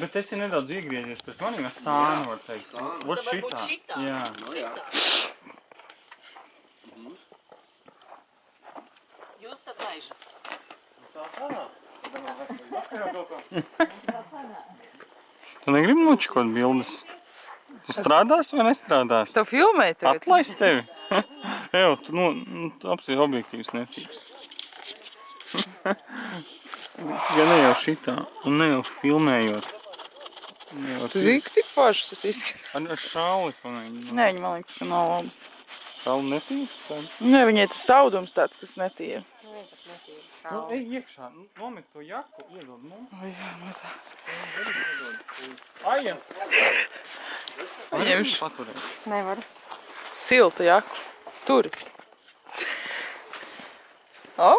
Bet esi nedaudz iegriezies pret maniem, es sānu var teikt. Vot Varbūt šitā. šitā. Jā. Jūs tad laižat. Tu negribi nočikot bildes? Tu strādās vai nestrādās? Tu filmēji tagad? Atlaist tevi. Evo, tu apsīvi objektīvs netīvs. Ja ne jau šitā, un ne jau filmējot. Tu zini, cik foršas tas izskatās? Ar šauli pamēģināt. Nē, viņa man liekas, ka nav labi. Šauli netīvs? Nē, viņai tas saudums tāds, kas netīra. Nu, ej iekšā, nomet to jaku, iedod mums. O jā, mazāk. Aija! Paņemšu. Paturēt. Nevaru. Silta jaku. Turi. O!